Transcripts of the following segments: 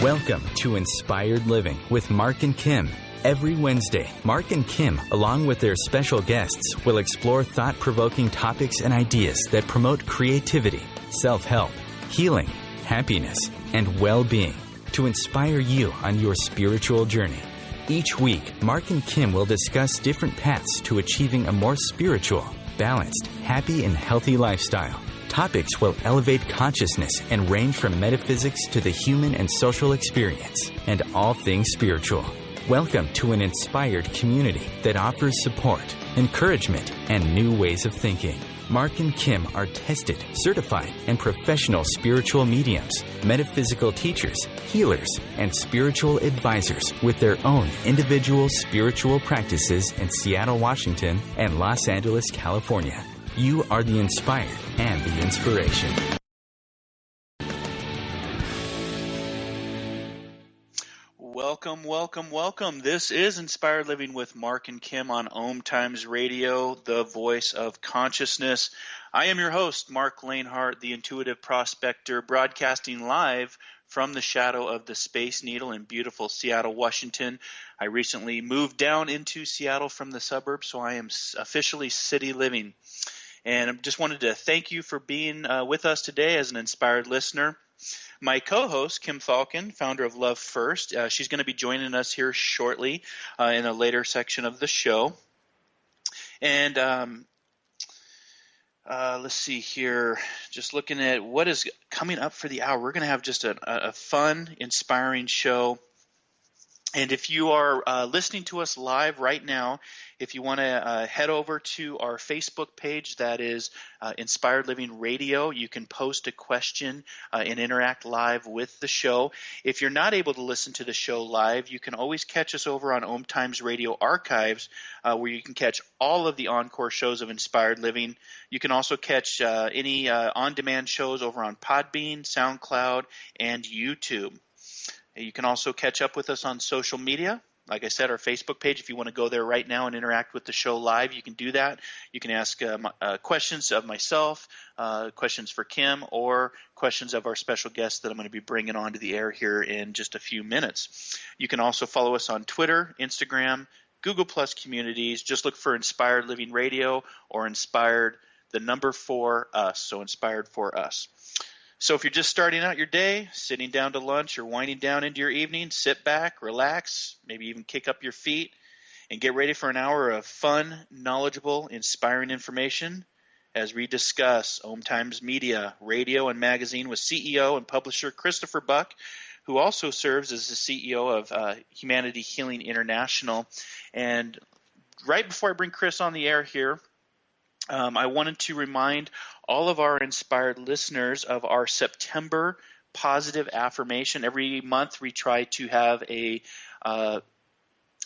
Welcome to Inspired Living with Mark and Kim. Every Wednesday, Mark and Kim, along with their special guests, will explore thought-provoking topics and ideas that promote creativity, self-help, healing, happiness, and well-being to inspire you on your spiritual journey. Each week, Mark and Kim will discuss different paths to achieving a more spiritual, balanced, happy, and healthy lifestyle. Topics will elevate consciousness and range from metaphysics to the human and social experience, and all things spiritual. Welcome to an inspired community that offers support, encouragement, and new ways of thinking. Mark and Kim are tested, certified, and professional spiritual mediums, metaphysical teachers, healers, and spiritual advisors with their own individual spiritual practices in Seattle, Washington, and Los Angeles, California. You are the inspired and the inspiration. Welcome, welcome, welcome. This is Inspired Living with Mark and Kim on OmTimes Radio, the voice of consciousness. I am your host, Mark Lanehart, the intuitive prospector, broadcasting live from the shadow of the Space Needle in beautiful Seattle, Washington. I recently moved down into Seattle from the suburbs, so I am officially city living. And I just wanted to thank you for being with us today as an inspired listener. My co-host, Kim Falcon, founder of Love First, she's going to be joining us here shortly in a later section of the show. And let's see here, just looking at what is coming up for the hour. We're going to have just a fun, inspiring show. And if you are listening to us live right now, if you want to head over to our Facebook page, that is Inspired Living Radio, you can post a question and interact live with the show. If you're not able to listen to the show live, you can always catch us over on OmTimes Radio Archives, where you can catch all of the encore shows of Inspired Living. You can also catch any on-demand shows over on Podbean, SoundCloud, and YouTube. You can also catch up with us on social media. Like I said, our Facebook page, if you want to go there right now and interact with the show live, you can do that. You can ask questions of myself, questions for Kim, or questions of our special guest that I'm going to be bringing onto the air here in just a few minutes. You can also follow us on Twitter, Instagram, Google Plus communities. Just look for Inspired Living Radio or Inspired, the number 4 us, so Inspired for Us. So if you're just starting out your day, sitting down to lunch or winding down into your evening, sit back, relax, maybe even kick up your feet, and get ready for an hour of fun, knowledgeable, inspiring information as we discuss OmTimes Media, radio, and magazine with CEO and publisher Christopher Buck, who also serves as the CEO of Humanity Healing International. And right before I bring Chris on the air here, I wanted to remind all of our inspired listeners of our September positive affirmation. Every month we try to have a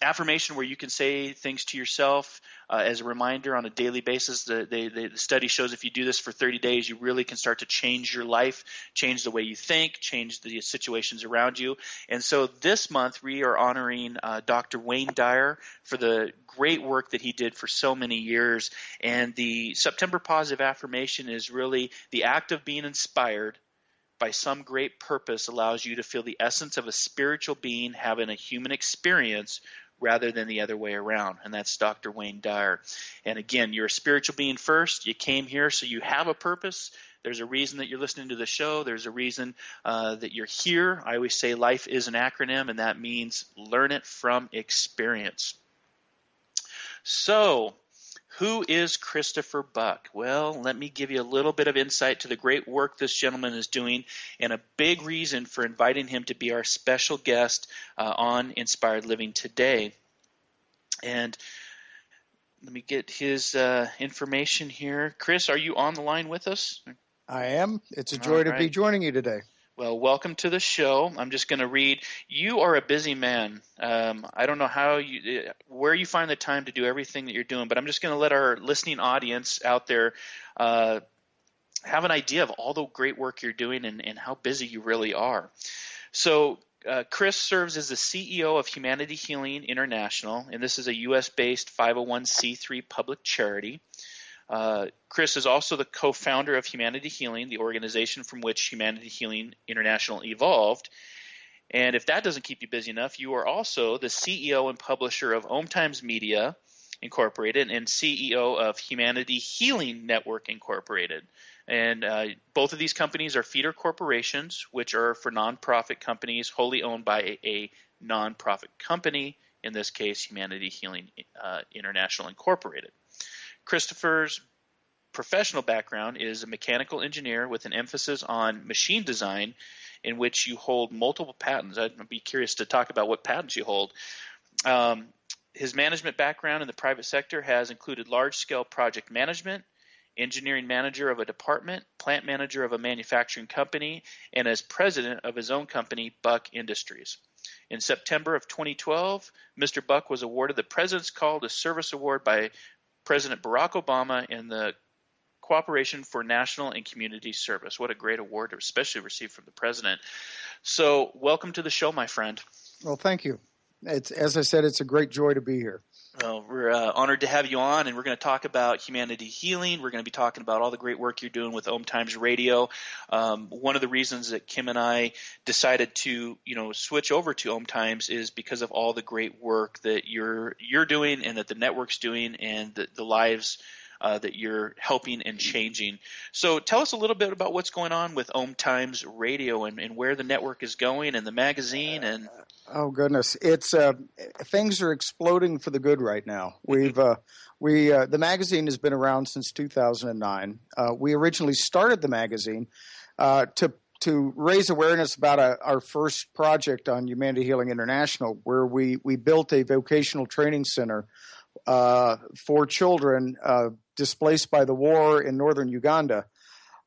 affirmation where you can say things to yourself as a reminder on a daily basis. The study shows if you do this for 30 days, you really can start to change your life, change the way you think, change the situations around you. And so this month we are honoring Dr. Wayne Dyer for the great work that he did for so many years. And the September positive affirmation is really the act of being inspired by some great purpose allows you to feel the essence of a spiritual being having a human experience rather than the other way around. And that's Dr. Wayne Dyer. And again, you're a spiritual being first. You came here, so you have a purpose. There's a reason that you're listening to the show. There's a reason that you're here. I always say life is an acronym, and that means learn it from experience. So, who is Christopher Buck? Well, let me give you a little bit of insight to the great work this gentleman is doing and a big reason for inviting him to be our special guest on Inspired Living today. And let me get his information here. Chris, are you on the line with us? I am. It's a joy to be joining you today. Well, welcome to the show. I'm just going to read. You are a busy man. I don't know where you find the time to do everything that you're doing, but I'm just going to let our listening audience out there have an idea of all the great work you're doing and how busy you really are. So Chris serves as the CEO of Humanity Healing International, and this is a U.S.-based 501c3 public charity. Chris is also the co-founder of Humanity Healing, the organization from which Humanity Healing International evolved. And if that doesn't keep you busy enough, you are also the CEO and publisher of OmTimes Media Incorporated and CEO of Humanity Healing Network Incorporated. And both of these companies are feeder corporations, which are for nonprofit companies wholly owned by a nonprofit company, in this case, Humanity Healing International Incorporated. Christopher's professional background is a mechanical engineer with an emphasis on machine design, in which you hold multiple patents. I'd be curious to talk about what patents you hold. His management background in the private sector has included large-scale project management, engineering manager of a department, plant manager of a manufacturing company, and as president of his own company, Buck Industries. In September of 2012, Mr. Buck was awarded the President's Call to Service Award by President Barack Obama in the Cooperation for National and Community Service. What a great award, especially received from the President. So welcome to the show, my friend. Well, thank you. As I said, it's a great joy to be here. Well, we're honored to have you on, and we're going to talk about Humanity Healing. We're going to be talking about all the great work you're doing with OmTimes Radio. One of the reasons that Kim and I decided to, switch over to OmTimes is because of all the great work that you're doing and that the network's doing and the lives that you're helping and changing. So tell us a little bit about what's going on with OmTimes Radio and where the network is going and the magazine. And oh goodness, it's things are exploding for the good right now. The magazine has been around since 2009. We originally started the magazine to raise awareness about our first project on Humanity Healing International, where we built a vocational training center for children displaced by the war in northern Uganda.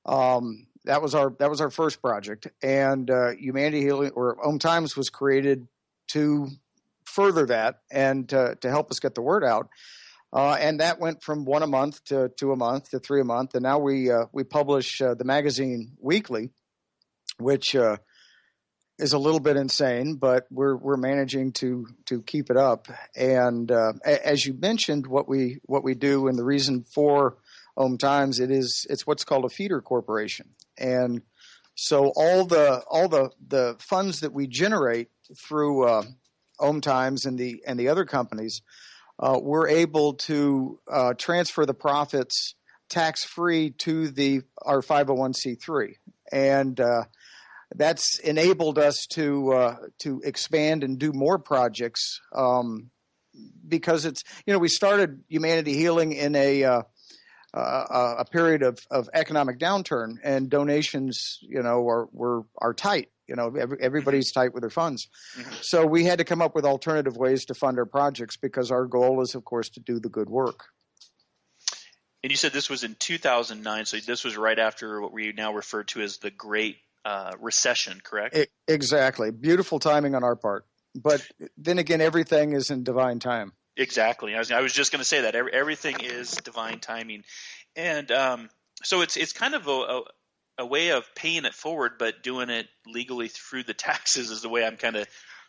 That was our first project, and Humanity Healing or OmTimes was created to further that and to help us get the word out. And that went from one a month to two a month to three a month, and now we publish the magazine weekly, which is a little bit insane, but we're managing to keep it up. And as you mentioned, what we do and the reason for OmTimes, it's what's called a feeder corporation. And so all the funds that we generate through OmTimes and the other companies, we're able to transfer the profits tax free to our 501c3, and that's enabled us to expand and do more projects because it's we started Humanity Healing in a period of economic downturn, and donations are tight. Everybody's tight with their funds, so we had to come up with alternative ways to fund our projects because our goal is, of course, to do the good work. And you said this was in 2009, so this was right after what we now refer to as the Great Recession, correct? Exactly. Beautiful timing on our part. But then again, everything is in divine time. Exactly. I was just going to say that. Everything is divine timing. And so it's kind of a way of paying it forward, but doing it legally through the taxes is the way I'm kind of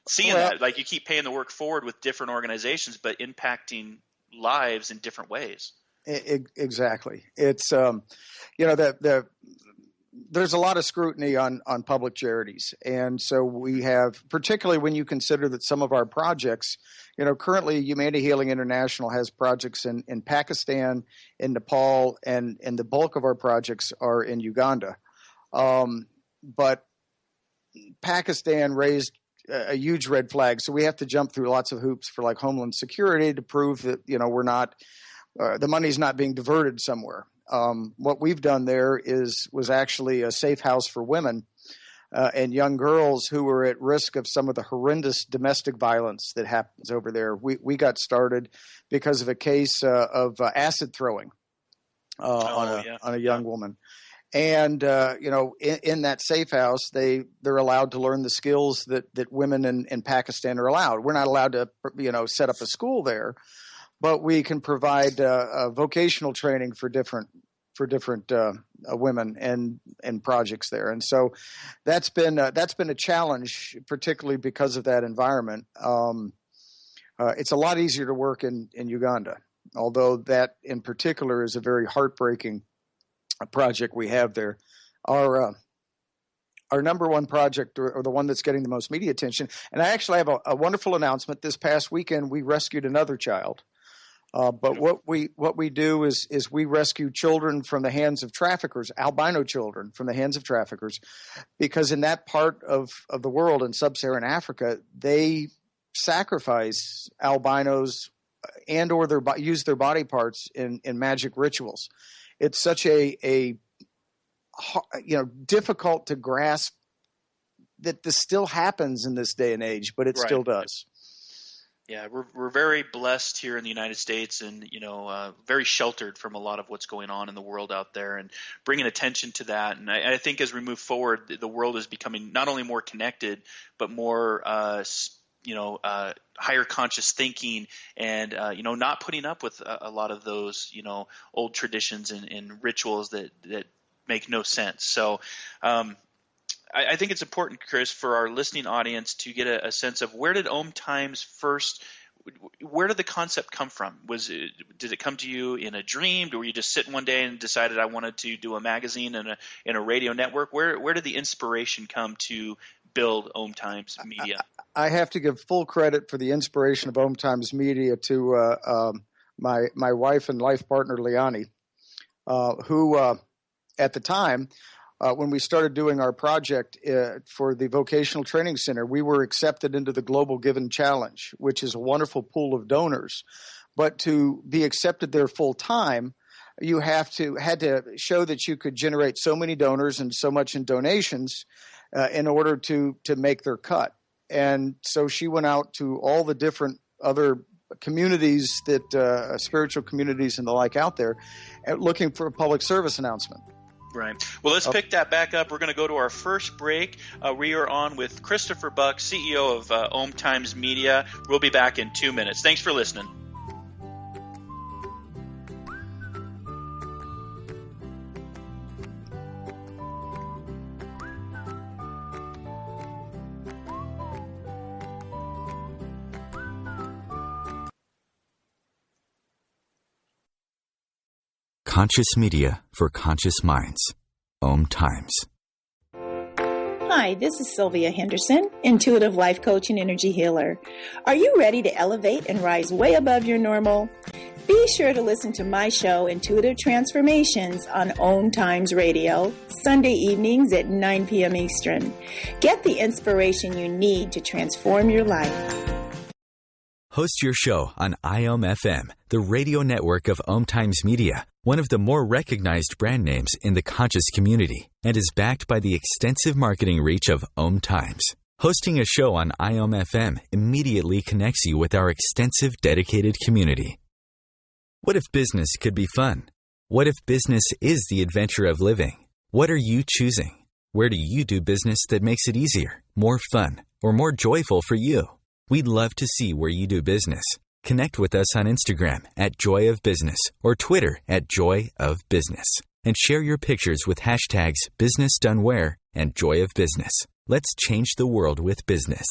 seeing that. Like you keep paying the work forward with different organizations, but impacting lives in different ways. Exactly. It's there's a lot of scrutiny on public charities. And so we have, particularly when you consider that some of our projects, currently Humanity Healing International has projects in Pakistan, in Nepal, and the bulk of our projects are in Uganda. But Pakistan raised a huge red flag. So we have to jump through lots of hoops for like Homeland Security to prove that, we're not, the money's not being diverted somewhere. What we've done there was actually a safe house for women and young girls who were at risk of some of the horrendous domestic violence that happens over there. We got started because of a case of acid throwing on a young woman. And, in that safe house, they're allowed to learn the skills that women in Pakistan are allowed. We're not allowed to, set up a school there. But we can provide vocational training for different women and projects there, and so that's been a challenge, particularly because of that environment. It's a lot easier to work in Uganda, although that in particular is a very heartbreaking project we have there. our number one project, or the one that's getting the most media attention. And I actually have a wonderful announcement. This past weekend, we rescued another child. But what we do is we rescue children from the hands of traffickers, albino children from the hands of traffickers, because in that part of the world, in sub-Saharan Africa, they sacrifice albinos and or use their body parts in magic rituals. It's such a difficult to grasp that this still happens in this day and age, but it still does. Yeah, we're very blessed here in the United States, and very sheltered from a lot of what's going on in the world out there, and bringing attention to that. And I think as we move forward, the world is becoming not only more connected, but more higher conscious thinking, and not putting up with a lot of those old traditions and rituals that make no sense. So I think it's important, Chris, for our listening audience to get a sense of where did OmTimes where did the concept come from? Did it come to you in a dream? Or were you just sitting one day and decided I wanted to do a magazine and a radio network? Where did the inspiration come to build OmTimes Media? I have to give full credit for the inspiration of OmTimes Media to my wife and life partner, Liani, who at the time, when we started doing our project for the Vocational Training Center, we were accepted into the Global Given Challenge, which is a wonderful pool of donors. But to be accepted there full time, you had to show that you could generate so many donors and so much in donations in order to make their cut. And so she went out to all the different other communities that spiritual communities and the like out there, looking for a public service announcement. Right. Well, let's pick that back up. We're going to go to our first break. We are on with Christopher Buck, CEO of OmTimes Media. We'll be back in 2 minutes. Thanks for listening. Conscious media for conscious minds. OmTimes. Hi, this is Sylvia Henderson, intuitive life coach and energy healer. Are you ready to elevate and rise way above your normal? Be sure to listen to my show, Intuitive Transformations, on OmTimes Radio, Sunday evenings at 9 p.m. Eastern. Get the inspiration you need to transform your life. Host your show on IOM-FM, the radio network of OmTimes Media, one of the more recognized brand names in the conscious community, and is backed by the extensive marketing reach of OmTimes. Hosting a show on IOM-FM immediately connects you with our extensive dedicated community. What if business could be fun? What if business is the adventure of living? What are you choosing? Where do you do business that makes it easier, more fun, or more joyful for you? We'd love to see where you do business. Connect with us on Instagram at Joy of Business or Twitter at Joy of Business, and share your pictures with hashtags Business Done Where and Joy of Business. Let's change the world with business.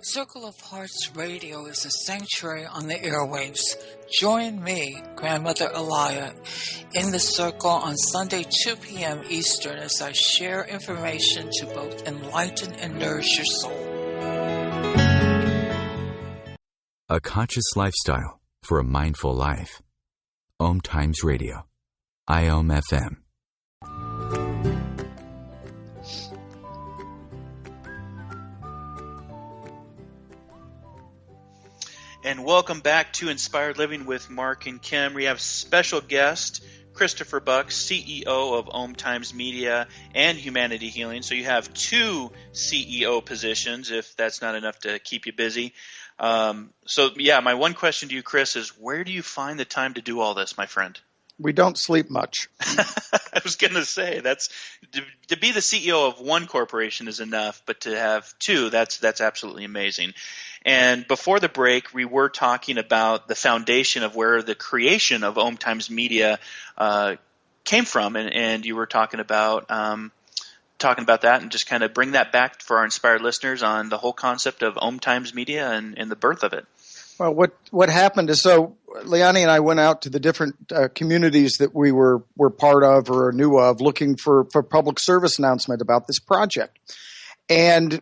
Circle of Hearts Radio is a sanctuary on the airwaves. Join me, Grandmother Elia, in the circle on Sunday 2 p.m. Eastern as I share information to both enlighten and nourish your soul. A conscious lifestyle for a mindful life. OmTimes Radio. IOM-FM. And welcome back to Inspired Living with Mark and Kim. We have special guest Christopher Buck, CEO of OmTimes Media and Humanity Healing. So you have two CEO positions, if that's not enough to keep you busy. My one question to you, Chris, is where do you find the time to do all this, my friend? We don't sleep much. I was going to say that's to be the CEO of one corporation is enough, but to have two, that's absolutely amazing. And before the break, we were talking about the foundation of where the creation of OmTimes Media came from, and you were talking about that, and just kind of bring that back for our inspired listeners on the whole concept of OmTimes Media and the birth of it. Well, what happened is, so Leonie and I went out to the different communities that we were part of or knew of, looking for public service announcement about this project, and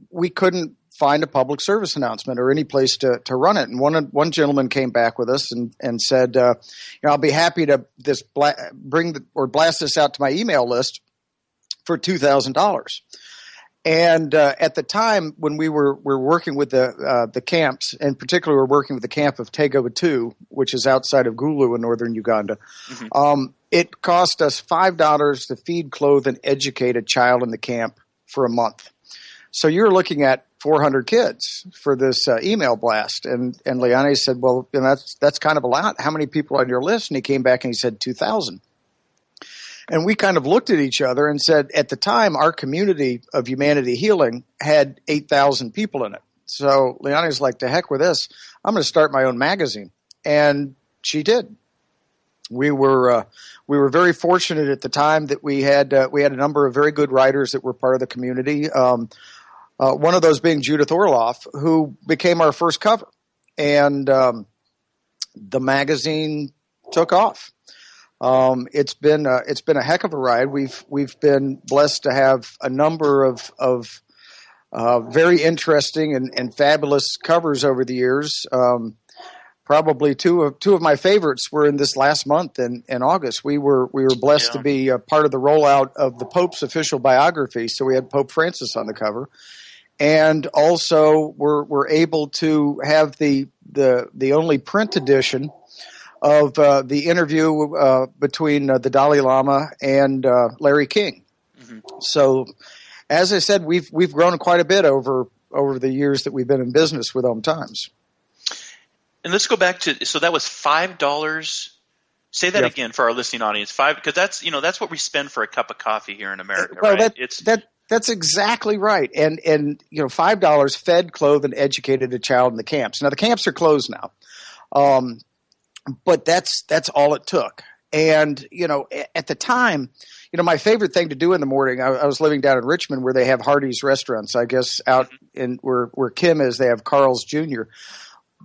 we couldn't find a public service announcement or any place to run it. And one gentleman came back with us and said, I'll be happy to blast this out to my email list for $2,000. And at the time when we were working with the camps, in particular, we're working with the camp of Tego-2, which is outside of Gulu in northern Uganda. Mm-hmm. It cost us $5 to feed, clothe, and educate a child in the camp for a month. So you're looking at 400 kids for this email blast. And Leonie said, well, that's kind of a lot. How many people are on your list? And he came back and he said 2,000. And we kind of looked at each other and said, at the time, our community of Humanity Healing had 8,000 people in it. So Leonie's like, to heck with this. I'm going to start my own magazine. And she did. We were very fortunate at the time that we had a number of very good writers that were part of the community. One of those being Judith Orloff, who became our first cover. And the magazine took off. It's been a heck of a ride. We've been blessed to have a number of very interesting and fabulous covers over the years. Probably two of my favorites were in this last month in August. We were blessed to be a part of the rollout of the Pope's official biography. So we had Pope Francis on the cover, and also we're able to have the only print edition of the interview between the Dalai Lama and Larry King. Mm-hmm. So, as I said, we've grown quite a bit over the years that we've been in business with OmTimes. And let's go back to, so that was $5. Say that again for our listening audience. Because that's what we spend for a cup of coffee here in America, well, right? That's exactly right. And $5 fed, clothed, and educated a child in the camps. Now the camps are closed now. But that's all it took. And, at the time, my favorite thing to do in the morning, I was living down in Richmond where they have Hardee's restaurants. I guess out in where Kim is, they have Carl's Jr.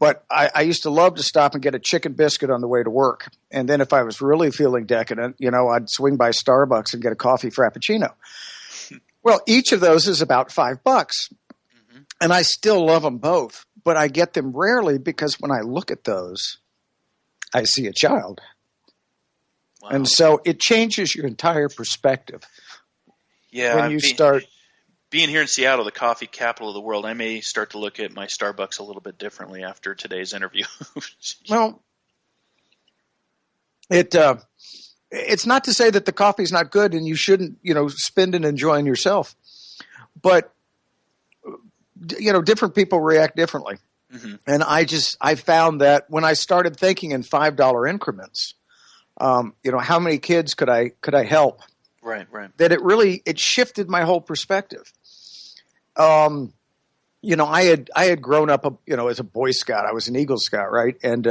But I used to love to stop and get a chicken biscuit on the way to work. And then if I was really feeling decadent, I'd swing by Starbucks and get a coffee frappuccino. Well, each of those is about $5. Mm-hmm. And I still love them both. But I get them rarely because when I look at those, I see a child. Wow. And so it changes your entire perspective. Yeah. When you start being here in Seattle, the coffee capital of the world, I may start to look at my Starbucks a little bit differently after today's interview. Well, it's not to say that the coffee's not good and you shouldn't, spend it enjoying yourself. But, different people react differently. Mm-hmm. And I found that when I started thinking in $5 increments, how many kids could I help? Right. That it shifted my whole perspective. I had grown up, as a Boy Scout. I was an Eagle Scout, right? And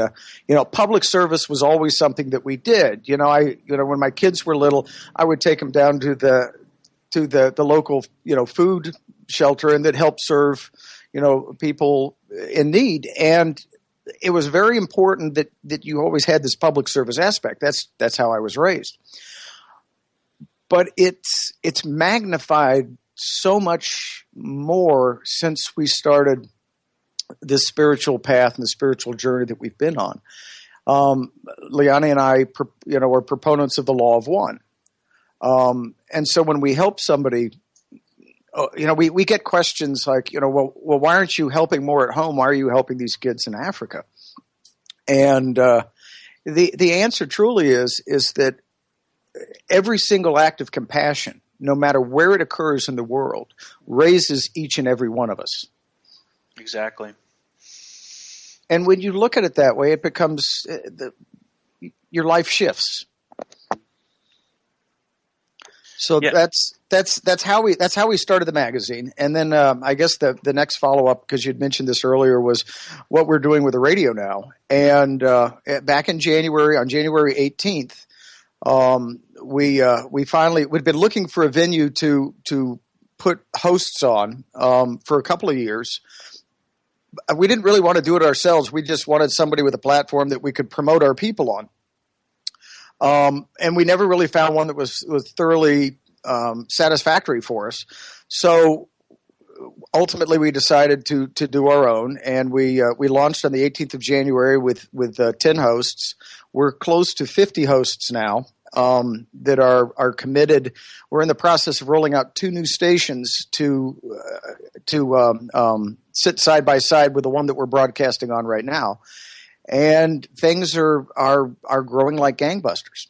public service was always something that we did. When my kids were little, I would take them down to the local, food shelter and that helped serve, people in need. And it was very important that you always had this public service aspect. That's how I was raised. But it's magnified so much more since we started this spiritual path and the spiritual journey that we've been on. Leonie and I, are proponents of the law of one. And so when we help somebody, we get questions like, well, why aren't you helping more at home? Why are you helping these kids in Africa? And the answer truly is that every single act of compassion, no matter where it occurs in the world, raises each and every one of us. Exactly. And when you look at it that way, it becomes your life shifts. So that's how we started the magazine. And then I guess the next follow up, because you'd mentioned this earlier, was what we're doing with the radio now. And back in January, on January 18th, we'd been looking for a venue to put hosts on for a couple of years, we didn't really want to do it ourselves. We just wanted somebody with a platform that we could promote our people on. And we never really found one that was thoroughly satisfactory for us. So ultimately, we decided to do our own, and we launched on the 18th of January with 10 hosts. We're close to 50 hosts now that are committed. We're in the process of rolling out 2 new stations to sit side by side with the one that we're broadcasting on right now. And things are growing like gangbusters.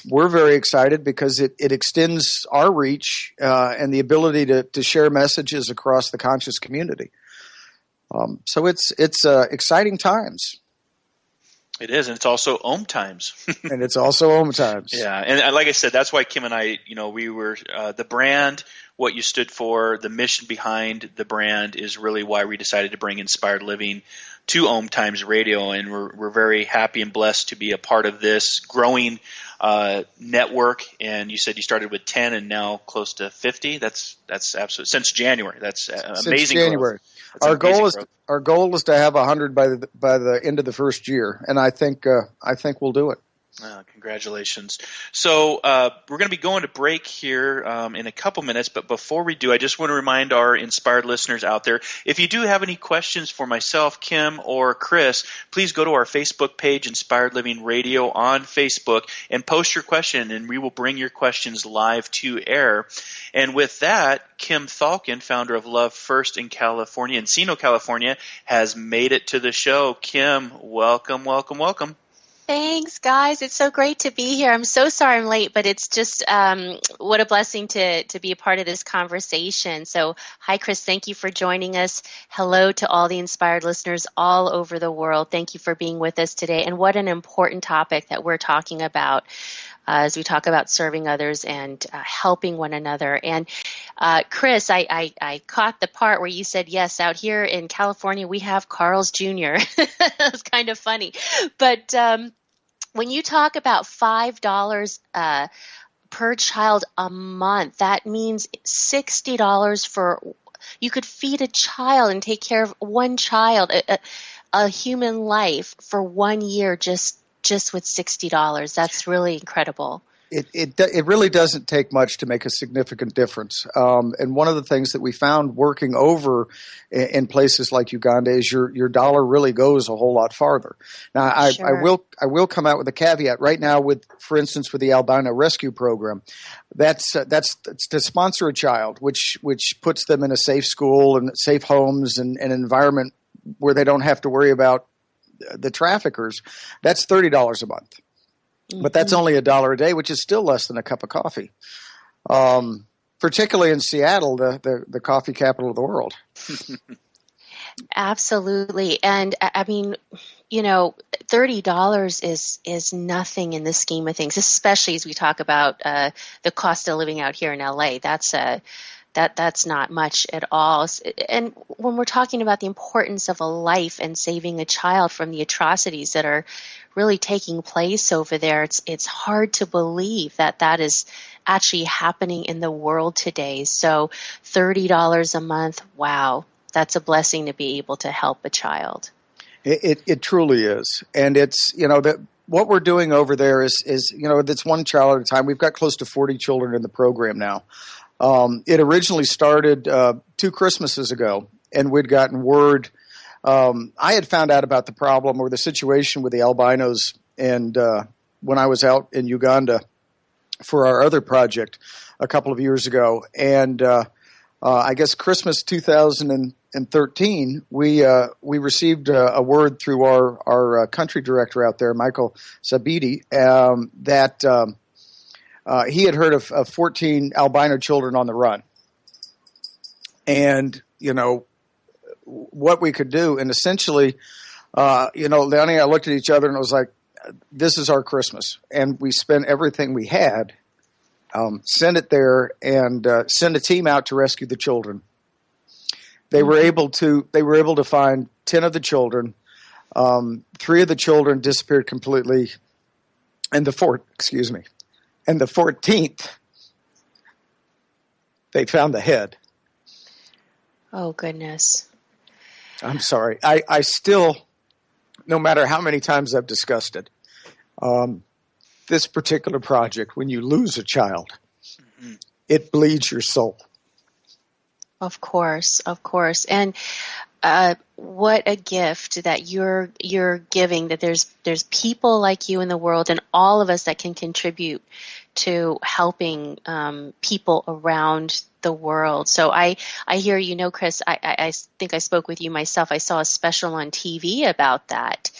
We're very excited because it extends our reach and the ability to share messages across the conscious community. So it's exciting times. It is, and it's also OmTimes. And it's also OmTimes. Yeah, and like I said, that's why Kim and I, we were the brand, what you stood for, the mission behind the brand is really why we decided to bring Inspired Living to OmTimes Radio, and we're very happy and blessed to be a part of this growing network. And you said you started with 10 and now close to 50. That's absolutely since January. That's amazing. Since January. Our goal is to have 100 by the end of the first year, and I think we'll do it. Congratulations. So we're going to be going to break here in a couple minutes, but before we do, I just want to remind our inspired listeners out there, if you do have any questions for myself, Kim, or Chris, please go to our Facebook page, Inspired Living Radio on Facebook, and post your question, and we will bring your questions live to air. And with that, Kim Thalken, founder of Love First in California, Encino, California, has made it to the show. Kim, welcome, welcome, welcome. Thanks, guys. It's so great to be here. I'm so sorry I'm late, but it's just what a blessing to be a part of this conversation. So, hi, Chris. Thank you for joining us. Hello to all the inspired listeners all over the world. Thank you for being with us today. And what an important topic that we're talking about as we talk about serving others and helping one another. And Chris, I caught the part where you said, yes, out here in California, we have Carl's Jr. It was kind of funny. But when you talk about $5 per child a month, that means $60 for you could feed a child and take care of one child, a human life for 1 year just with $60. That's really incredible. It really doesn't take much to make a significant difference. And one of the things that we found working over in places like Uganda is your dollar really goes a whole lot farther. Now, Sure. I will come out with a caveat right now for instance, with the albino rescue program. That's to sponsor a child, which puts them in a safe school and safe homes and an environment where they don't have to worry about the traffickers. That's $30 a month. But that's only $1 a day, which is still less than a cup of coffee. Particularly in Seattle, the coffee capital of the world. Absolutely. And I mean, $30 is nothing in the scheme of things, especially as we talk about the cost of living out here in LA. That's not much at all. And when we're talking about the importance of a life and saving a child from the atrocities that are really taking place over there, it's hard to believe that is actually happening in the world today. So $30 a month, wow, that's a blessing to be able to help a child. It truly is. And it's, what we're doing over there is it's one child at a time. We've got close to 40 children in the program now. It originally started 2 Christmases ago, and we'd gotten word. I had found out about the problem or the situation with the albinos, and when I was out in Uganda for our other project a couple of years ago, and I guess Christmas 2013, we received a word through our country director out there, Michael Sabidi, that. He had heard of 14 albino children on the run. And, what we could do. And essentially, Leonie and I looked at each other and it was like, this is our Christmas. And we spent everything we had, send it there, and send a team out to rescue the children. They were able to find 10 of the children. 3 of the children disappeared completely. And the 14th, they found the head. Oh, goodness. I'm sorry. I still, no matter how many times I've discussed it, this particular project, when you lose a child, it bleeds your soul. Of course. And what a gift that you're giving, that there's people like you in the world and all of us that can contribute to helping people around the world. So I hear, Chris, I think I spoke with you myself. I saw a special on TV about that.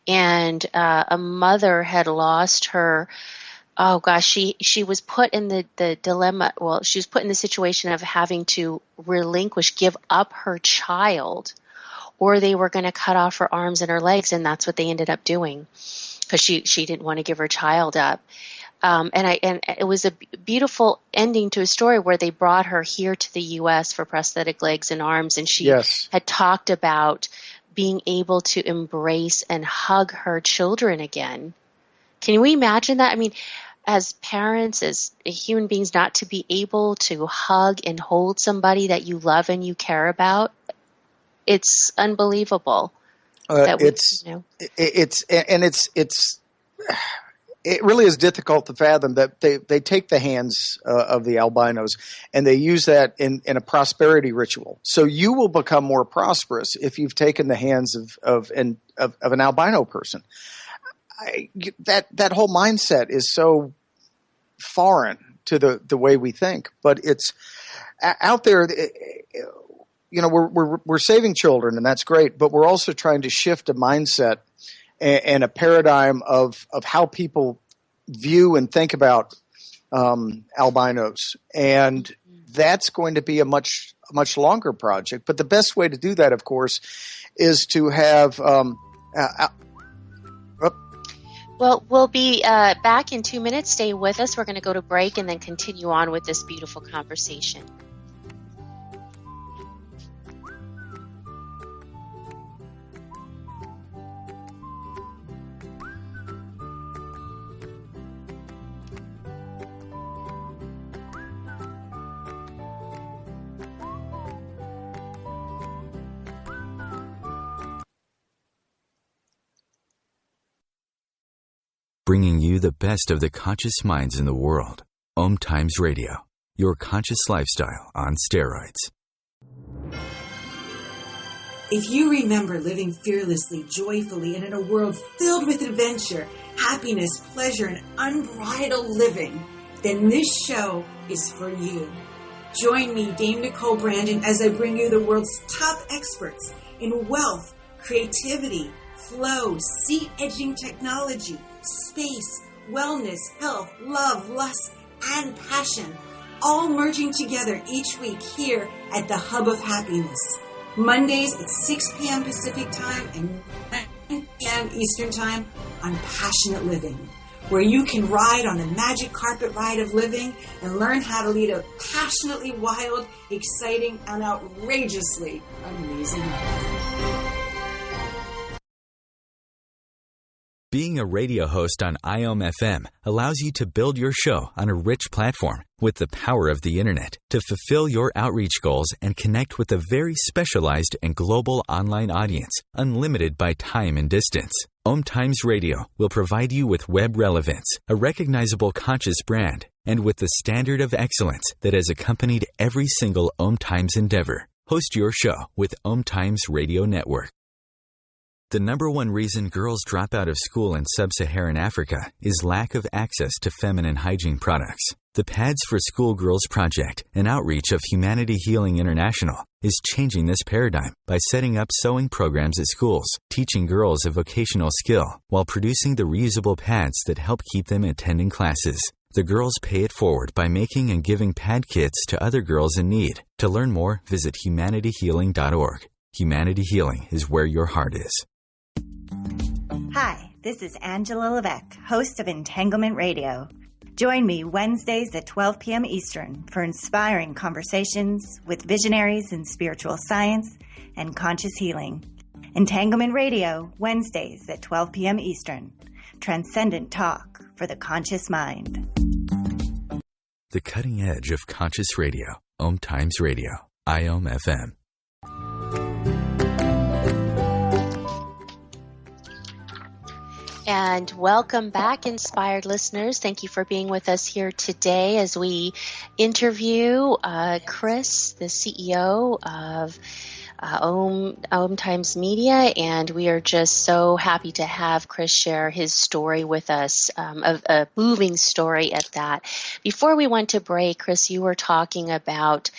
And a mother had lost her. Oh gosh, she was put in the dilemma. Well, she was put in the situation of having to give up her child, or they were going to cut off her arms and her legs, and that's what they ended up doing because she didn't want to give her child up. And it was a beautiful ending to a story where they brought her here to the U.S. for prosthetic legs and arms, and she had talked about being able to embrace and hug her children again. Can we imagine that? I mean, as parents, as human beings, not to be able to hug and hold somebody that you love and you care about, it's unbelievable. It really is difficult to fathom that they take the hands of the albinos and they use that in a prosperity ritual. So you will become more prosperous if you've taken the hands of an albino person. That whole mindset is so foreign to the way we think, but it's out there. We're saving children, and that's great, but we're also trying to shift a mindset and a paradigm of how people view and think about albinos, and that's going to be a much longer project. But the best way to do that, of course, is to have. Well, we'll be back in 2 minutes. Stay with us. We're going to go to break and then continue on with this beautiful conversation. Bringing you the best of the conscious minds in the world. OmTimes Radio, your conscious lifestyle on steroids. If you remember living fearlessly, joyfully, and in a world filled with adventure, happiness, pleasure, and unbridled living, then this show is for you. Join me, Dame Nicole Brandon, as I bring you the world's top experts in wealth, creativity, flow, sea-edging technology, space, wellness, health, love, lust, and passion, all merging together each week here at the Hub of Happiness. Mondays at 6 p.m. Pacific Time and 9 p.m. Eastern Time on Passionate Living, where you can ride on the magic carpet ride of living and learn how to lead a passionately wild, exciting, and outrageously amazing life. Being a radio host on IOM-FM allows you to build your show on a rich platform with the power of the internet to fulfill your outreach goals and connect with a very specialized and global online audience, unlimited by time and distance. OmTimes Radio will provide you with web relevance, a recognizable conscious brand, and with the standard of excellence that has accompanied every single OmTimes endeavor. Host your show with OmTimes Radio Network. The number one reason girls drop out of school in sub-Saharan Africa is lack of access to feminine hygiene products. The Pads for Schoolgirls Project, an outreach of Humanity Healing International, is changing this paradigm by setting up sewing programs at schools, teaching girls a vocational skill, while producing the reusable pads that help keep them attending classes. The girls pay it forward by making and giving pad kits to other girls in need. To learn more, visit humanityhealing.org. Humanity Healing is where your heart is. Hi, this is Angela Levesque, host of Entanglement Radio. Join me Wednesdays at 12 p.m. Eastern for inspiring conversations with visionaries in spiritual science and conscious healing. Entanglement Radio, Wednesdays at 12 p.m. Eastern. Transcendent talk for the conscious mind. The cutting edge of conscious radio. OmTimes Radio. IOM-FM. And welcome back, inspired listeners. Thank you for being with us here today as we interview Chris, the CEO of OmTimes Media, and we are just so happy to have Chris share his story with us, a moving story at that. Before we went to break, Chris, you were talking about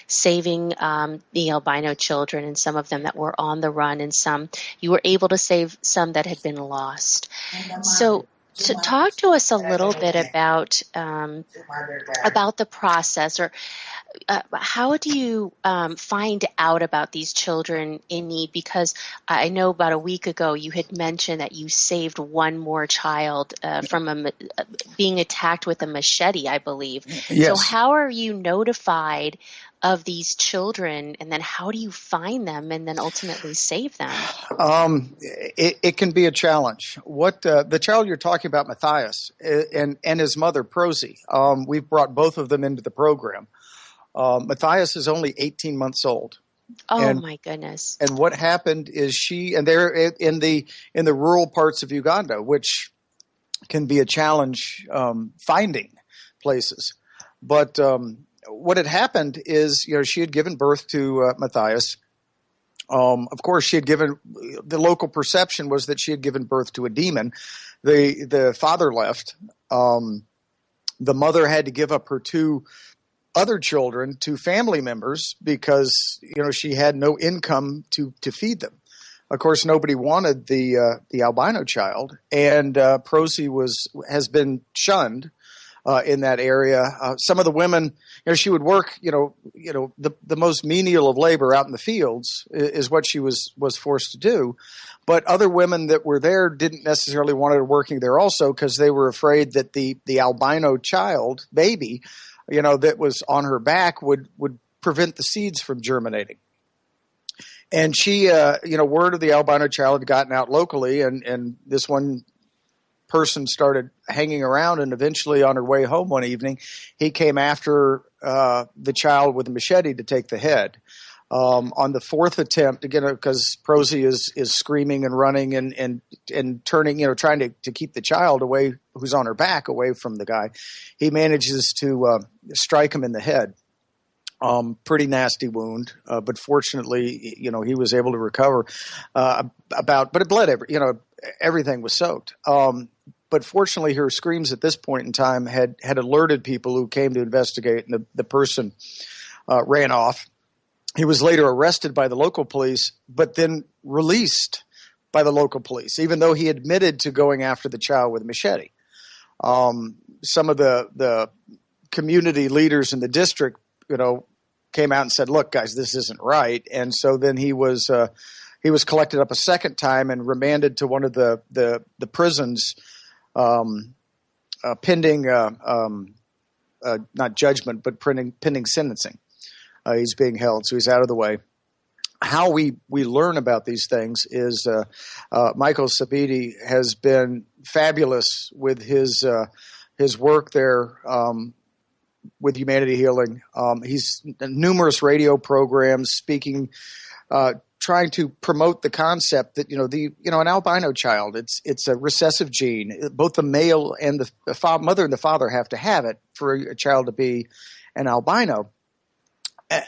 saving the albino children, and some of them that were on the run, and some you were able to save some that had been lost. So to talk to us a little bit about the process, or how do you find out about these children in need? Because I know about a week ago you had mentioned that you saved one more child from being attacked with a machete, I believe. Yes. So how are you notified of these children, and then how do you find them and then ultimately save them? It can be a challenge. What the child you're talking about, Matthias, and his mother, Prosy, we've brought both of them into the program. Matthias is only 18 months old. Oh, my goodness. And what happened is they're in the rural parts of Uganda, which can be a challenge finding places. But what had happened is, she had given birth to Matthias. Of course, she had given the local perception was that she had given birth to a demon. The father left. The mother had to give up her two other children to family members because she had no income to feed them. Of course, nobody wanted the albino child, and Prosy has been shunned in that area. Some of the women, she would work, the most menial of labor out in the fields is what she was forced to do. But other women that were there didn't necessarily want her working there also because they were afraid that the albino child, baby, that was on her back would prevent the seeds from germinating. And she, word of the albino child had gotten out locally, and this one person started hanging around, and eventually on her way home one evening, he came after the child with a machete to take the head. On the fourth attempt, again, because Prosy is screaming and running and turning, trying to keep the child away, who's on her back, away from the guy, he manages to strike him in the head. Pretty nasty wound, but fortunately, he was able to recover. But it bled. Everything was soaked. But fortunately, her screams at this point in time had alerted people who came to investigate, and the person ran off. He was later arrested by the local police, but then released by the local police, even though he admitted to going after the child with a machete. Some of the community leaders in the district, came out and said, "Look, guys, this isn't right." And so then he was collected up a second time and remanded to one of the prisons, pending not judgment, but pending sentencing. He's being held, so he's out of the way. How we learn about these things is Michael Sabidi has been fabulous with his work there with Humanity Healing. He's numerous radio programs speaking, trying to promote the concept that an albino child, it's a recessive gene. Both the male and the mother and the father have to have it for a child to be an albino.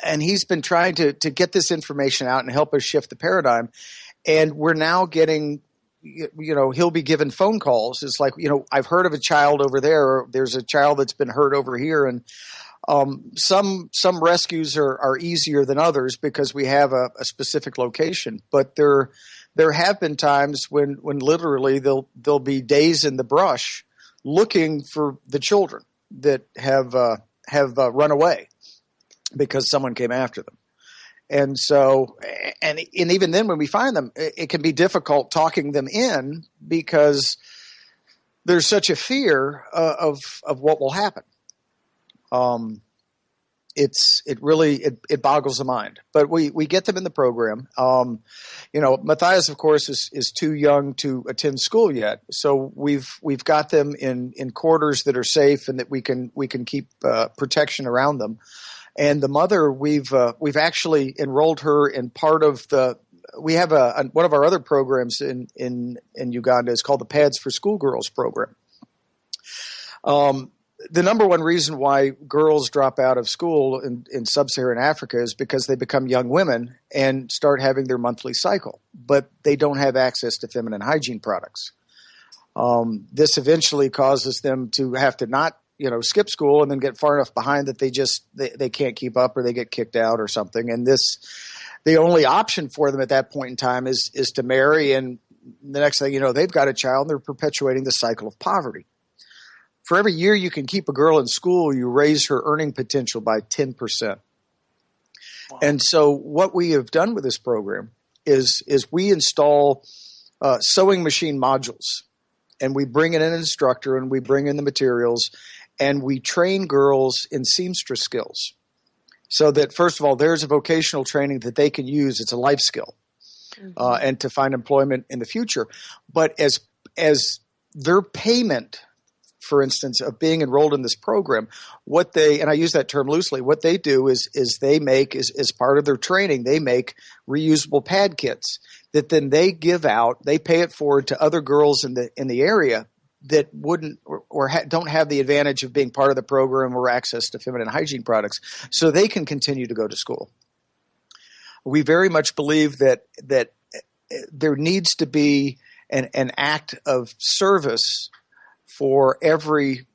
And he's been trying to get this information out and help us shift the paradigm. And we're now getting, he'll be given phone calls. It's like, I've heard of a child over there. Or there's a child that's been hurt over here. And some rescues are easier than others because we have a specific location. But there have been times when literally there'll be days in the brush looking for the children that have run away because someone came after them. And so, and even then when we find them, it can be difficult talking them in because there's such a fear of what will happen. It boggles the mind, but we get them in the program. Matthias, of course, is too young to attend school yet. So we've got them in quarters that are safe and that we can keep protection around them. And the mother, we've actually enrolled her in part of the we have one of our other programs in Uganda is called the Pads for Schoolgirls program. The number one reason why girls drop out of school in sub-Saharan Africa is because they become young women and start having their monthly cycle, but they don't have access to feminine hygiene products. This eventually causes them to have to not, skip school and then get far enough behind that they can't keep up, or they get kicked out or something. And the only option for them at that point in time is to marry, and the next thing you know, they've got a child and they're perpetuating the cycle of poverty. For every year you can keep a girl in school, you raise her earning potential by 10%. Wow. And so what we have done with this program is we install sewing machine modules, and we bring in an instructor, and we bring in the materials, and we train girls in seamstress skills. So that, first of all, there's a vocational training that they can use. It's a life skill, and to find employment in the future. But as their payment, for instance, of being enrolled in this program, and I use that term loosely, what they do is they make, as part of their training, they make reusable pad kits that then they give out, they pay it forward to other girls in the area that wouldn't or don't have the advantage of being part of the program or access to feminine hygiene products, so they can continue to go to school. We very much believe that there needs to be an act of service for every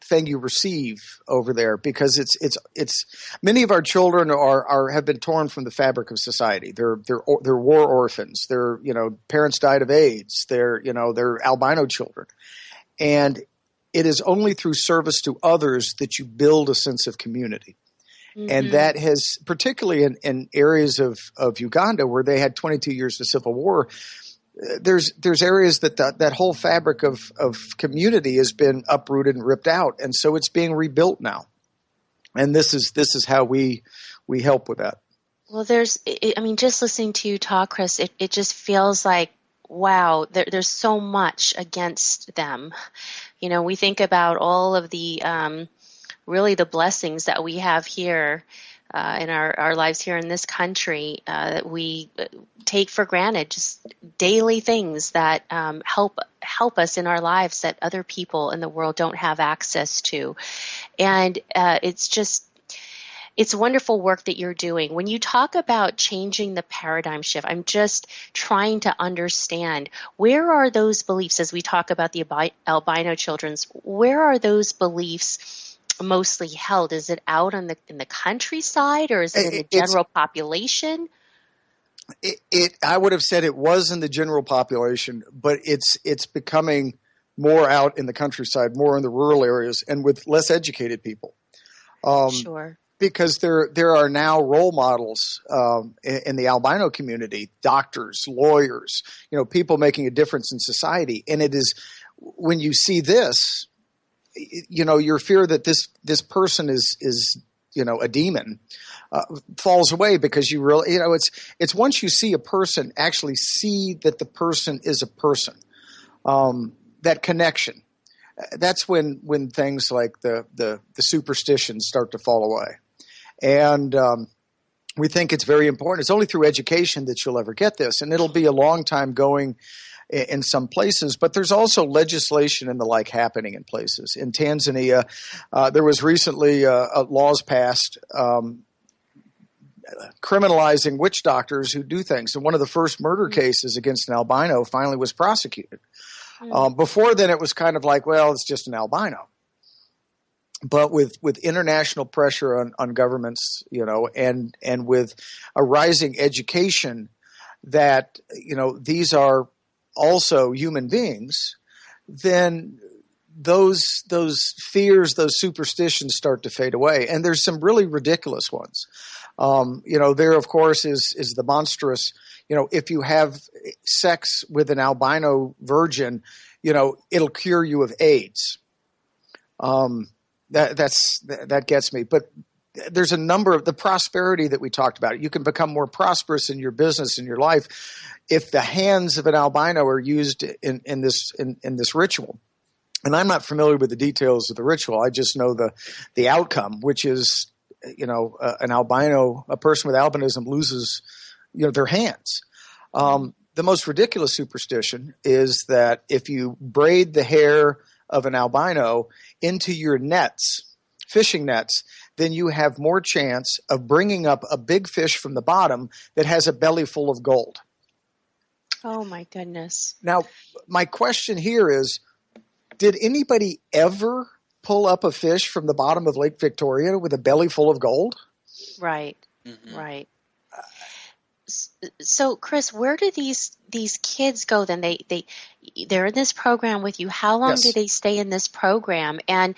thing you receive over there, because it's many of our children have been torn from the fabric of society. They're war orphans. Their parents died of AIDS. They're albino children, and it is only through service to others that you build a sense of community. Mm-hmm. And that has, particularly in areas of Uganda where they had 22 years of civil war, there's areas that whole fabric of community has been uprooted and ripped out, and so it's being rebuilt now. And this is how we help with that. Well, just listening to you talk, Chris, it just feels like, wow, there's so much against them. We think about all of the really the blessings that we have here in our lives here in this country that we take for granted, just daily things that help us in our lives that other people in the world don't have access to. And it's wonderful work that you're doing. When you talk about changing the paradigm shift, I'm just trying to understand, where are those beliefs, as we talk about the albino children's, where are those beliefs mostly held? Is it out in the countryside, or is it in the general population? I would have said it was in the general population, but it's becoming more out in the countryside, more in the rural areas, and with less educated people. Sure. Because there are now role models in the albino community, doctors, lawyers, people making a difference in society. And it is, when you see this, your fear that this person is a demon falls away, because you really, it's once you see a person, actually see that the person is a person, that connection. That's when things like the superstitions start to fall away. And we think it's very important. It's only through education that you'll ever get this, and it'll be a long time going in some places, but there's also legislation and the like happening in places. In Tanzania, there was recently laws passed criminalizing witch doctors who do things. And one of the first murder cases against an albino finally was prosecuted. Before then, it was kind of like, well, it's just an albino. But with international pressure on governments, and with a rising education that, these are also human beings, then those fears, those superstitions start to fade away. And there's some really ridiculous ones. There, of course, is the monstrous, if you have sex with an albino virgin, it'll cure you of AIDS. That gets me. But there's a number of the prosperity that we talked about. You can become more prosperous in your business, in your life, if the hands of an albino are used in this ritual. And I'm not familiar with the details of the ritual. I just know the outcome, which is, an albino, a person with albinism loses their hands. The most ridiculous superstition is that if you braid the hair of an albino into your nets, fishing nets, then you have more chance of bringing up a big fish from the bottom that has a belly full of gold. Oh, my goodness. Now, my question here is, did anybody ever pull up a fish from the bottom of Lake Victoria with a belly full of gold? Right, Mm-hmm. right. So, Chris, where do these kids go then? They're in this program with you. How long Yes. do they stay in this program? And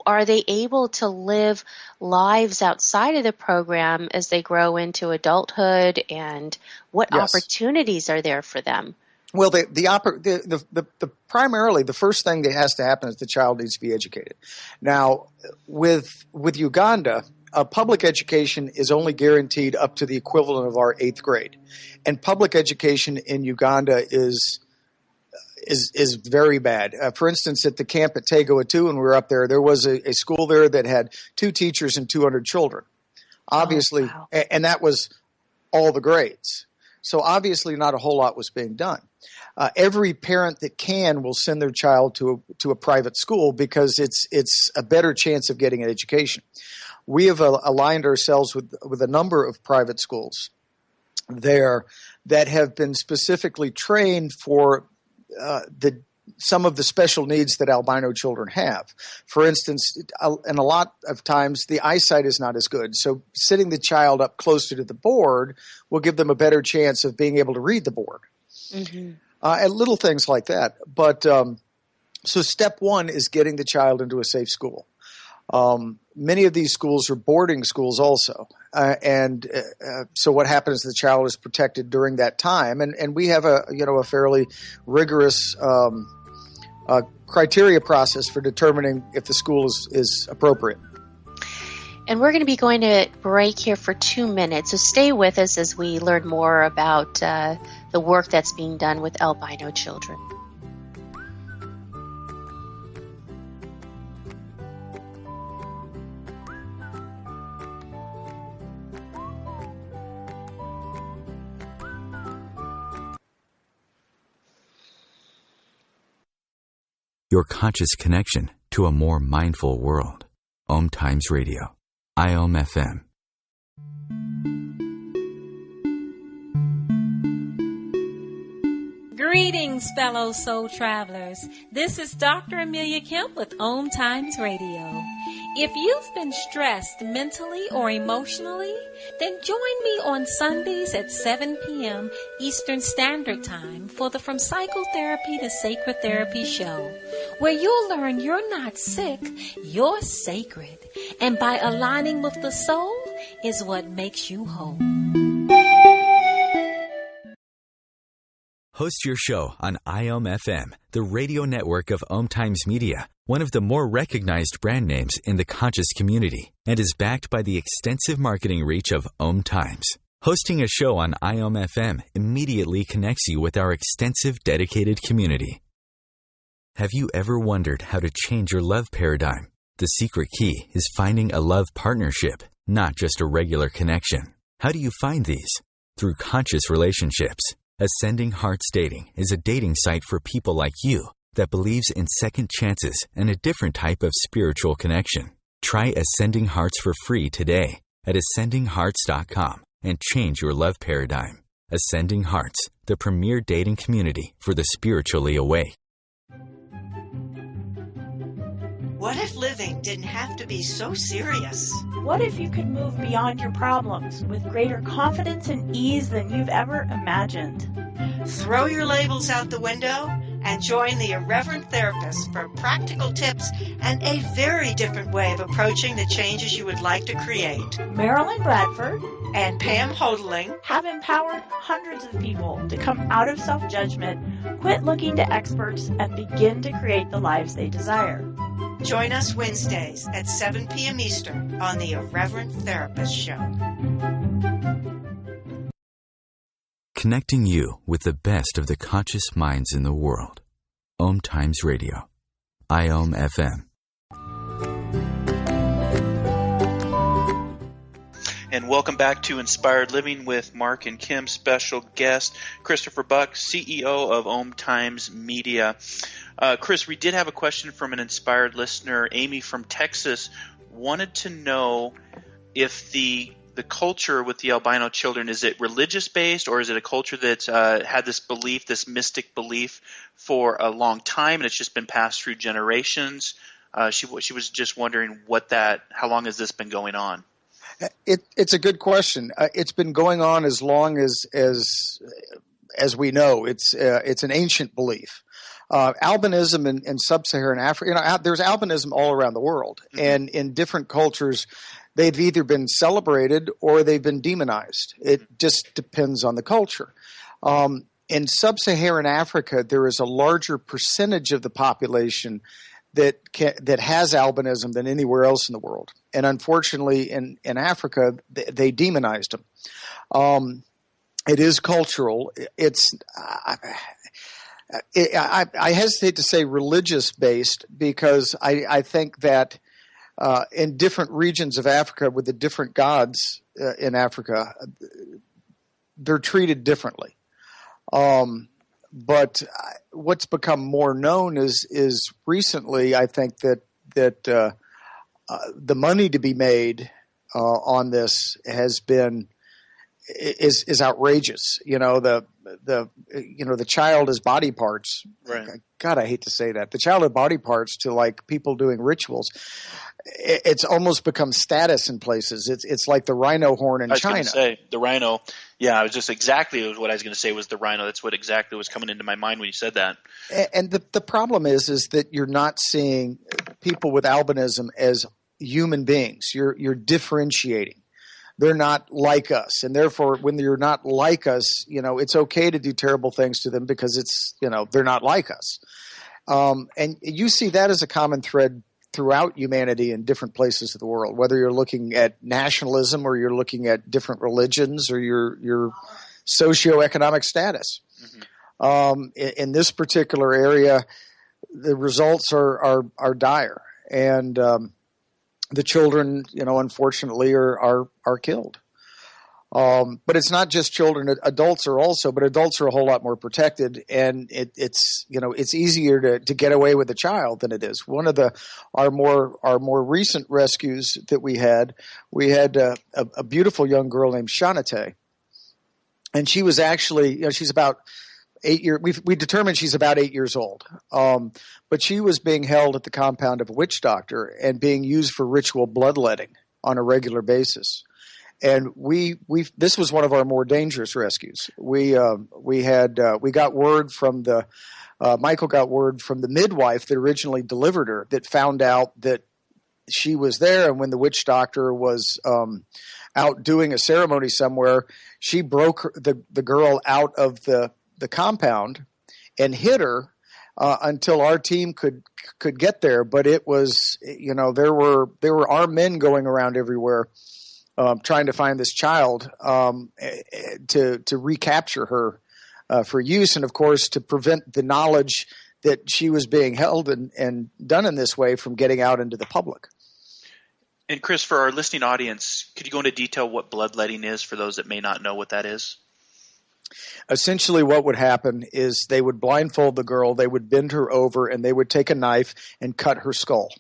are they able to live lives outside of the program as they grow into adulthood? And what Yes. opportunities are there for them? Well, primarily the first thing that has to happen is the child needs to be educated. Now, with Uganda, public education is only guaranteed up to the equivalent of our 8th grade, and public education in Uganda is very bad. For instance, at the camp at Tego-Atu, when we were up there was a school there that had 2 teachers and 200 children. Obviously, wow. And that was all the grades. So obviously, not a whole lot was being done. Every parent that can will send their child to a private school because it's a better chance of getting an education. We have aligned ourselves with a number of private schools there that have been specifically trained for some of the special needs that albino children have. For instance, and a lot of times the eyesight is not as good. So sitting the child up closer to the board will give them a better chance of being able to read the board. Mm-hmm. And little things like that. But so step one is getting the child into a safe school. Many of these schools are boarding schools also. So what happens is the child is protected during that time. And we have a fairly rigorous criteria process for determining if the school is appropriate. And we're going to be going to break here for 2 minutes. So stay with us as we learn more about the work that's being done with albino children. Your conscious connection to a more mindful world. OmTimes Radio. IOM FM. Greetings, fellow soul travelers. This is Dr. Amelia Kemp with OmTimes Radio. If you've been stressed mentally or emotionally, then join me on Sundays at 7 p.m. Eastern Standard Time for the From Psychotherapy to Sacred Therapy show, where you'll learn you're not sick, you're sacred. And by aligning with the soul is what makes you whole. Host your show on IOM FM, the radio network of OmTimes Media, one of the more recognized brand names in the conscious community, and is backed by the extensive marketing reach of OmTimes. Hosting a show on IOM FM immediately connects you with our extensive dedicated community. Have you ever wondered how to change your love paradigm? The secret key is finding a love partnership, not just a regular connection. How do you find these? Through conscious relationships. Ascending Hearts Dating is a dating site for people like you that believes in second chances and a different type of spiritual connection. Try Ascending Hearts for free today at ascendinghearts.com and change your love paradigm. Ascending Hearts, the premier dating community for the spiritually awake. What if living didn't have to be so serious? What if you could move beyond your problems with greater confidence and ease than you've ever imagined? Throw your labels out the window and join the Irreverent Therapist for practical tips and a very different way of approaching the changes you would like to create. Marilyn Bradford and Pam Hodling have empowered hundreds of people to come out of self-judgment, quit looking to experts, and begin to create the lives they desire. Join us Wednesdays at 7 p.m. Eastern on the Irreverent Therapist Show. Connecting you with the best of the conscious minds in the world. OmTimes Radio. IOM FM. And welcome back to Inspired Living with Mark and Kim. Special guest, Christopher Buck, CEO of OmTimes Media. Chris, we did have a question from an inspired listener. Amy from Texas wanted to know if the culture with the albino children, is it religious-based, or is it a culture that's had this belief, this mystic belief for a long time, and it's just been passed through generations? She was just wondering how long has this been going on? It's a good question. It's been going on as long as we know. It's an ancient belief. Albinism in sub-Saharan Africa, there's albinism all around the world, and in different cultures, they've either been celebrated or they've been demonized. It just depends on the culture. In sub-Saharan Africa, there is a larger percentage of the population that has albinism than anywhere else in the world. And unfortunately, in Africa, they demonized them. It is cultural. I hesitate to say religious-based because I think that in different regions of Africa with the different gods in Africa, they're treated differently. But what's become more known is recently, I think that the money to be made on this is outrageous. The child as body parts. Right. God, I hate to say that. The child as body parts to like people doing rituals. It's almost become status in places. It's like the rhino horn in China. I was going to say the rhino. Yeah, it was just exactly what I was going to say was the rhino. That's what exactly was coming into my mind when you said that. And the problem is that you're not seeing people with albinism as human beings. You're differentiating. They're not like us, and therefore, when you're not like us, it's okay to do terrible things to them because they're not like us. And you see that as a common thread throughout humanity in different places of the world, whether you're looking at nationalism or you're looking at different religions or your socioeconomic status. In this particular area, the results are dire, and the children, unfortunately, are killed. But it's not just children; adults are also. But adults are a whole lot more protected, and it's easier to get away with a child than it is. One of our more recent rescues that we had a beautiful young girl named Shanate, and she was actually she's about 8 years. We determined she's about 8 years old. But she was being held at the compound of a witch doctor and being used for ritual bloodletting on a regular basis. And this was one of our more dangerous rescues. Michael got word from the midwife that originally delivered her that found out that she was there, and when the witch doctor was out doing a ceremony somewhere, she broke the girl out of the compound and hid her until our team could get there. But it was, there were armed men going around everywhere trying to find this child to recapture her for use, and of course to prevent the knowledge that she was being held and done in this way from getting out into the public. And Chris, for our listening audience, could you go into detail what bloodletting is for those that may not know what that is? Essentially what would happen is they would blindfold the girl, they would bend her over, and they would take a knife and cut her skull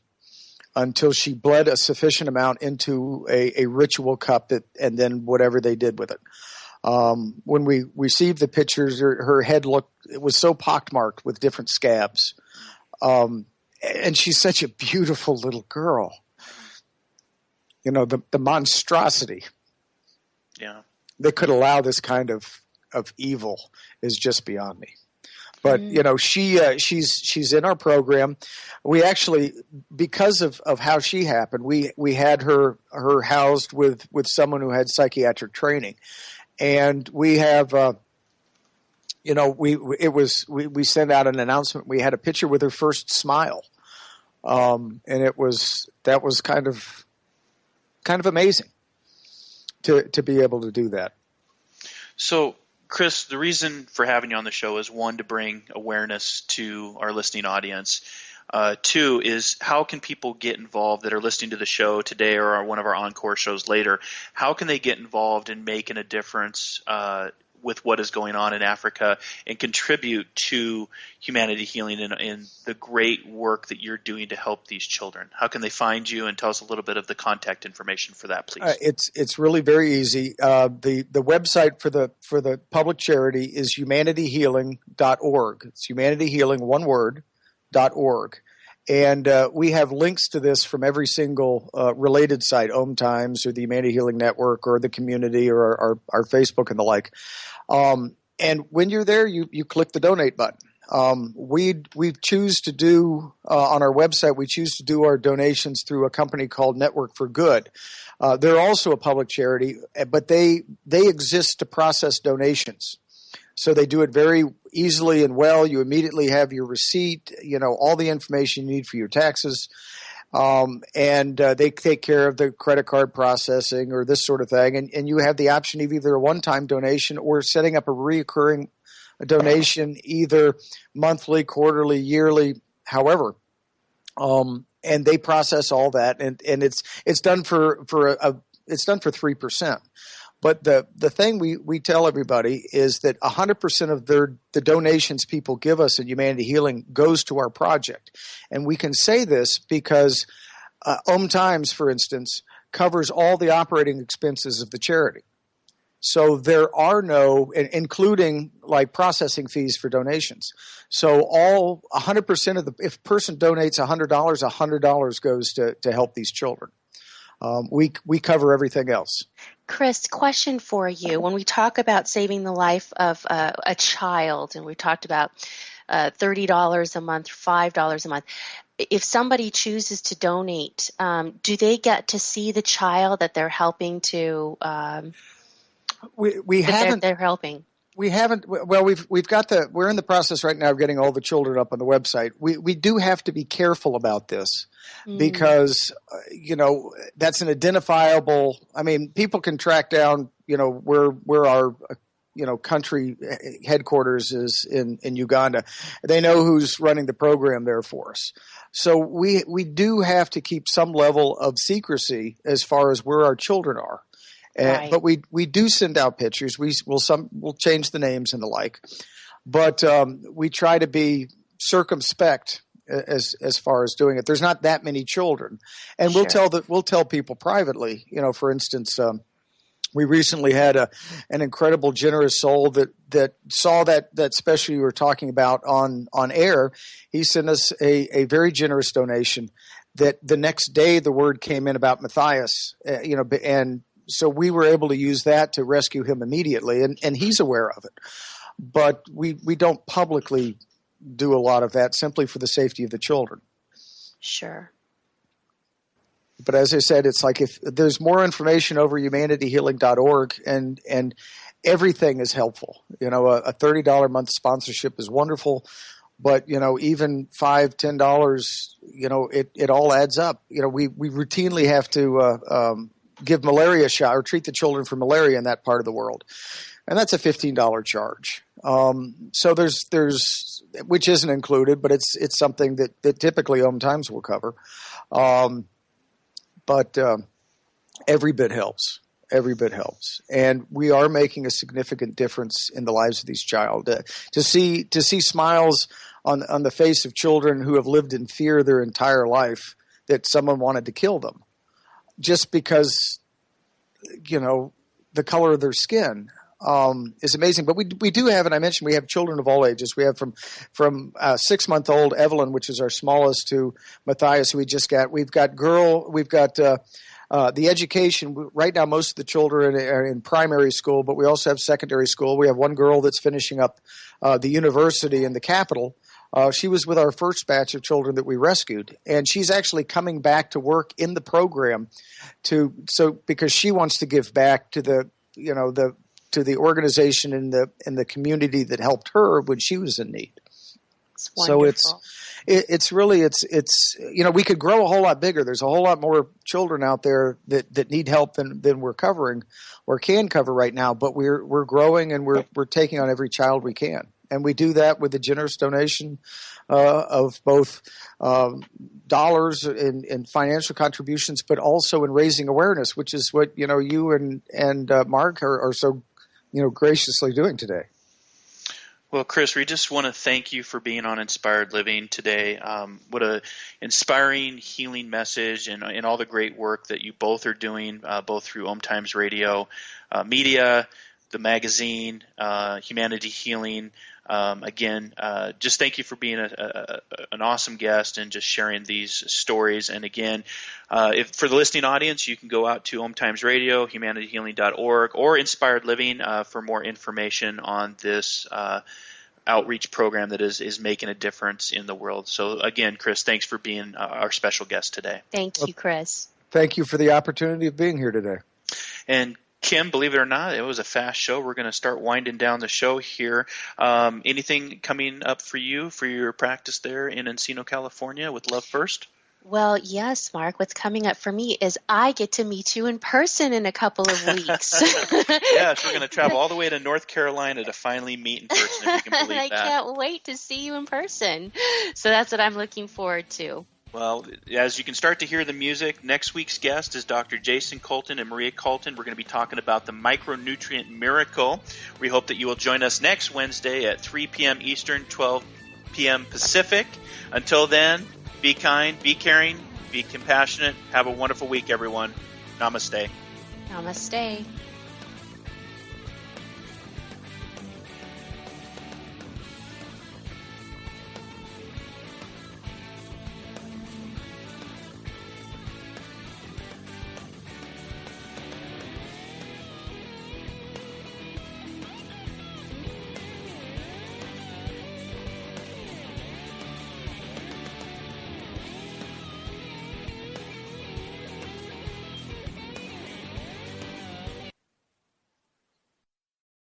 until she bled a sufficient amount into a ritual cup, and then whatever they did with it. When we received the pictures, her head was so pockmarked with different scabs. And she's such a beautiful little girl. The monstrosity. Yeah. That could allow this kind of evil is just beyond me. But she's in our program. We actually, because of how she happened, we had her housed with someone who had psychiatric training, and we have we sent out an announcement. We had a picture with her first smile, and that was kind of amazing to be able to do that. So, Chris, the reason for having you on the show is, one, to bring awareness to our listening audience. Two is, how can people get involved that are listening to the show today or one of our encore shows later? How can they get involved in making a difference with what is going on in Africa and contribute to humanity healing and the great work that you're doing to help these children? How can they find you, and tell us a little bit of the contact information for that, please? It's really very easy. The website for the public charity is humanityhealing.org. It's humanityhealing, one word, .org. And we have links to this from every single related site, OmTimes or the Humanity Healing Network or the community or our Facebook and the like. And when you're there, you click the donate button. We choose to do on our website, we choose to do our donations through a company called Network for Good. They're also a public charity, but they exist to process donations. So they do it very easily and well. You immediately have your receipt, all the information you need for your taxes. And they take care of the credit card processing or this sort of thing. And you have the option of either a one-time donation or setting up a recurring donation, either monthly, quarterly, yearly, however. And they process all that, and it's done for 3%. But the thing we tell everybody is that 100% of the donations people give us at Humanity Healing goes to our project. And we can say this because OmTimes, for instance, covers all the operating expenses of the charity. So there are no, including like processing fees for donations. So 100% if a person donates $100, $100 goes to help these children. We cover everything else. Chris, question for you. When we talk about saving the life of a child, and we talked about $30 a month, $5 a month, if somebody chooses to donate, do they get to see the child that they're helping to? We haven't. They're helping. We haven't. Well, we're in the process right now of getting all the children up on the website. We do have to be careful about this because that's an identifiable. I mean, people can track down where our country headquarters is in Uganda. They know who's running the program there for us. So we do have to keep some level of secrecy as far as where our children are. Right. But we do send out pictures. We'll change the names and the like, but we try to be circumspect as far as doing it. There's not that many children, and Sure. we'll tell people privately. For instance, we recently had an incredible generous soul that saw that special you were talking about on air. He sent us a very generous donation. That the next day the word came in about Matthias, and so we were able to use that to rescue him immediately, and he's aware of it. But we don't publicly do a lot of that simply for the safety of the children. Sure. But as I said, it's like if there's more information over humanityhealing.org, and everything is helpful. A $30 a month sponsorship is wonderful, but even $5, $10, it all adds up. We routinely have to give malaria shot or treat the children for malaria in that part of the world. And that's a $15 charge. So there's which isn't included, but it's something that typically OmTimes will cover. But every bit helps. Every bit helps. And we are making a significant difference in the lives of these child. To see smiles on the face of children who have lived in fear their entire life that someone wanted to kill them. Just because, the color of their skin is amazing. But we do have, and I mentioned we have children of all ages. We have from 6-month-old Evelyn, which is our smallest, to Matthias, who we just got. We've got the education. Right now, most of the children are in primary school, but we also have secondary school. We have one girl that's finishing up the university in the capital. She was with our first batch of children that we rescued, and she's actually coming back to work in the program because she wants to give back to the organization in the community that helped her when she was in need. It's wonderful. So it's really we could grow a whole lot bigger. There's a whole lot more children out there that need help than we're covering or can cover right now. But we're growing, and we're taking on every child we can. And we do that with a generous donation of both dollars in financial contributions, but also in raising awareness, which is what you and Mark are so graciously doing today. Well, Chris, we just want to thank you for being on Inspired Living today. What a inspiring, healing message, and all the great work that you both are doing, both through OmTimes Radio, media, the magazine, Humanity Healing. Again, just thank you for being an awesome guest and just sharing these stories. And again, for the listening audience, you can go out to OmTimes Radio, humanityhealing.org, or Inspired Living for more information on this outreach program that is making a difference in the world. So again, Chris, thanks for being our special guest today. Thank you, Chris. Thank you for the opportunity of being here today. And Kim, believe it or not, it was a fast show. We're going to start winding down the show here. Anything coming up for you for your practice there in Encino, California with Love First? Well, yes, Mark. What's coming up for me is I get to meet you in person in a couple of weeks. Yes, we're going to travel all the way to North Carolina to finally meet in person, if you can believe that. I can't wait to see you in person. So that's what I'm looking forward to. Well, as you can start to hear the music, next week's guest is Dr. Jason Colton and Maria Colton. We're going to be talking about the micronutrient miracle. We hope that you will join us next Wednesday at 3 p.m. Eastern, 12 p.m. Pacific. Until then, be kind, be caring, be compassionate. Have a wonderful week, everyone. Namaste. Namaste.